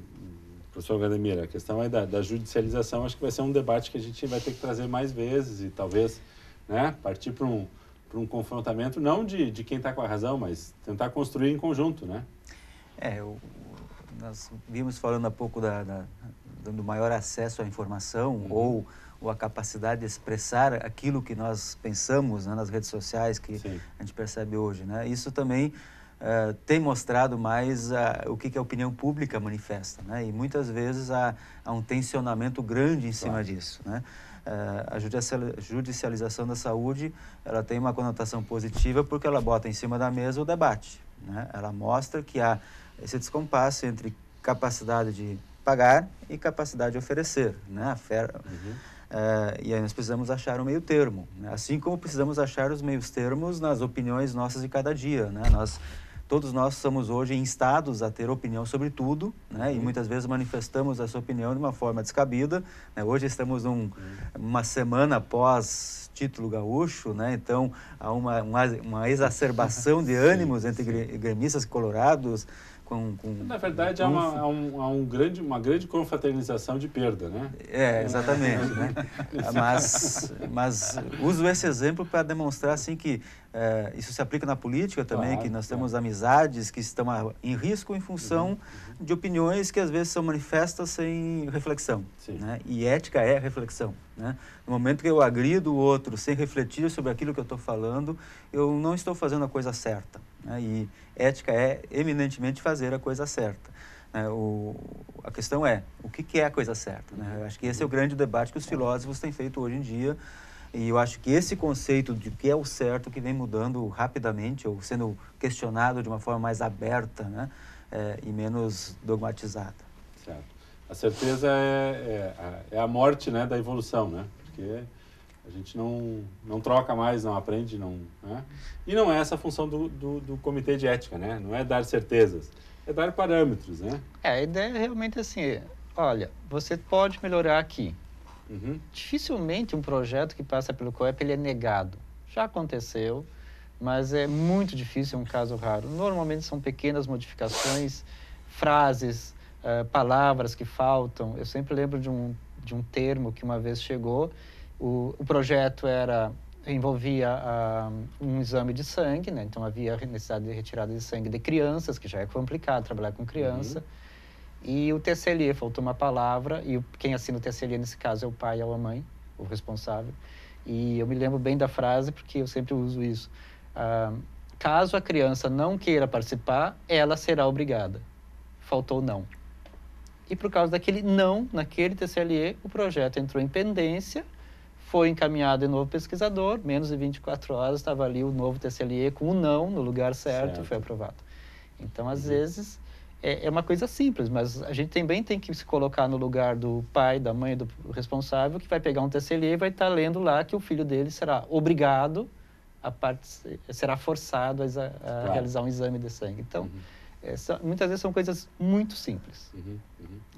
professor Gademir, a questão aí da judicialização, acho que vai ser um debate que a gente vai ter que trazer mais vezes e talvez, né, partir para um confrontamento, não de quem está com a razão, mas tentar construir em conjunto, né? Nós vimos falando há pouco do maior acesso à informação ou a capacidade de expressar aquilo que nós pensamos, né, nas redes sociais que a gente percebe hoje, né? Isso também tem mostrado mais o que a opinião pública manifesta, né? E muitas vezes há um tensionamento grande em cima disso, né? A judicialização da saúde, ela tem uma conotação positiva porque ela bota em cima da mesa o debate, né? Ela mostra que há esse descompasso entre capacidade de pagar e capacidade de oferecer, né? E aí nós precisamos achar um meio termo, né? Assim como precisamos achar os meios termos nas opiniões nossas de cada dia, né? Todos nós somos hoje instados a ter opinião sobre tudo, né? E muitas vezes manifestamos essa opinião de uma forma descabida, né? Hoje estamos uma semana após título gaúcho, né? Então há uma exacerbação de ânimos entre gremistas colorados. Na verdade, há uma grande confraternização de perda, né? Exatamente. Né? Mas uso esse exemplo para demonstrar assim, que isso se aplica na política também, que nós temos amizades que estão em risco em função de opiniões que às vezes são manifestas sem reflexão. Né? E ética é reflexão. Né? No momento que eu agrido o outro sem refletir sobre aquilo que eu estou falando, eu não estou fazendo a coisa certa. Né? E ética é eminentemente fazer a coisa certa. Né? A questão é, o que é a coisa certa? Né? Eu acho que esse é o grande debate que os filósofos têm feito hoje em dia. E eu acho que esse conceito de que é o certo que vem mudando rapidamente ou sendo questionado de uma forma mais aberta, né? E menos dogmatizada. Certo. A certeza é a morte, né, da evolução, né? Porque a gente não troca mais, não aprende, né? E não é essa a função do comitê de ética, né? Não é dar certezas, é dar parâmetros, né? A ideia é realmente assim, olha, você pode melhorar aqui. Dificilmente um projeto que passa pelo COEP ele é negado. Já aconteceu, mas é muito difícil, é um caso raro. Normalmente são pequenas modificações, frases, palavras que faltam. Eu sempre lembro de um termo que uma vez chegou. O projeto envolvia um exame de sangue, né? Então havia necessidade de retirada de sangue de crianças, que já é complicado trabalhar com criança. E o TCLE, faltou uma palavra, e quem assina o TCLE nesse caso é o pai ou a mãe, o responsável. E eu me lembro bem da frase, porque eu sempre uso isso. Caso a criança não queira participar, ela será obrigada. Faltou não. E por causa daquele não, naquele TCLE, o projeto entrou em pendência, foi encaminhado de novo pesquisador, menos de 24 horas estava ali o novo TCLE com o não no lugar certo. E foi aprovado. Então, às vezes, é uma coisa simples, mas a gente também tem que se colocar no lugar do pai, da mãe, do responsável, que vai pegar um TCLE e vai estar lendo lá que o filho dele será obrigado, será forçado a realizar um exame de sangue. Então, muitas vezes são coisas muito simples.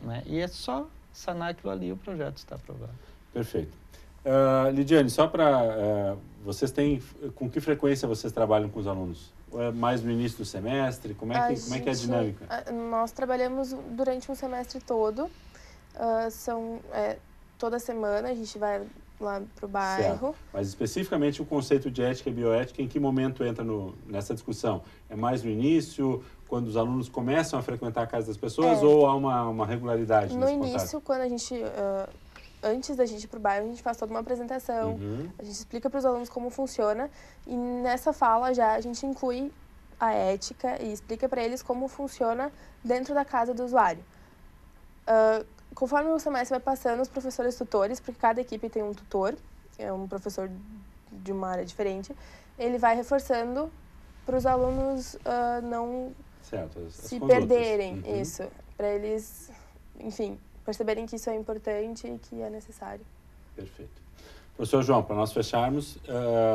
Né? E é só sanar aquilo ali, o projeto está aprovado. Perfeito. Lidiane, só para... com que frequência vocês trabalham com os alunos? Ou é mais no início do semestre? Como é que é a dinâmica? Nós trabalhamos durante um semestre todo. Toda semana a gente vai lá para o bairro. Certo. Mas especificamente o conceito de ética e bioética, em que momento entra nessa discussão? É mais no início, quando os alunos começam a frequentar a casa das pessoas, ou há uma regularidade nesse contato? No início, quando a gente... antes da gente ir para o bairro, a gente faz toda uma apresentação, a gente explica para os alunos como funciona, e nessa fala já a gente inclui a ética e explica para eles como funciona dentro da casa do usuário. Conforme o semestre vai passando, os professores tutores, porque cada equipe tem um tutor, é um professor de uma área diferente, ele vai reforçando para os alunos não se perderem, isso, para eles, enfim, perceberem que isso é importante e que é necessário. Perfeito. Professor João, para nós fecharmos,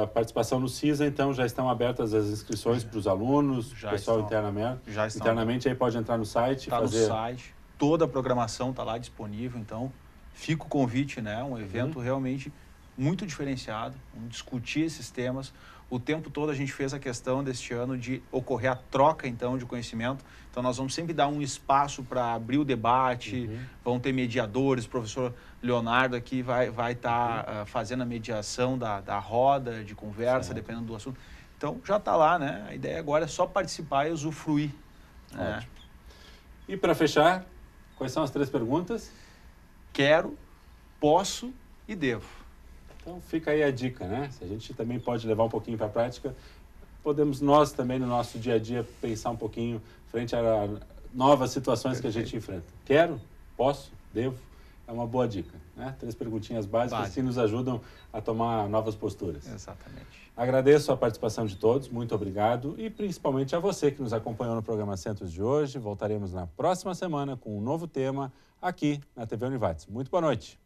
a participação no CISA, então, já estão abertas as inscrições para os alunos, o pessoal internamente aí pode entrar no site e fazer... Está no site. Toda a programação está lá disponível, então fica o convite, né? Um evento realmente muito diferenciado, vamos discutir esses temas. O tempo todo a gente fez a questão deste ano de ocorrer a troca, então, de conhecimento. Então, nós vamos sempre dar um espaço para abrir o debate, vão ter mediadores, o professor Leonardo aqui vai estar fazendo a mediação da roda de conversa, dependendo do assunto. Então, já está lá, né? A ideia agora é só participar e usufruir. Né? E para fechar, quais são as 3 perguntas? Quero, posso e devo. Então fica aí a dica, né? Se a gente também pode levar um pouquinho para a prática, podemos nós também no nosso dia a dia pensar um pouquinho frente a novas situações que a gente enfrenta. Quero, posso, devo, é uma boa dica, né? 3 perguntinhas básicas que nos ajudam a tomar novas posturas. Exatamente. Agradeço a participação de todos, muito obrigado e principalmente a você que nos acompanhou no programa Centros de hoje. Voltaremos na próxima semana com um novo tema aqui na TV Univates. Muito boa noite.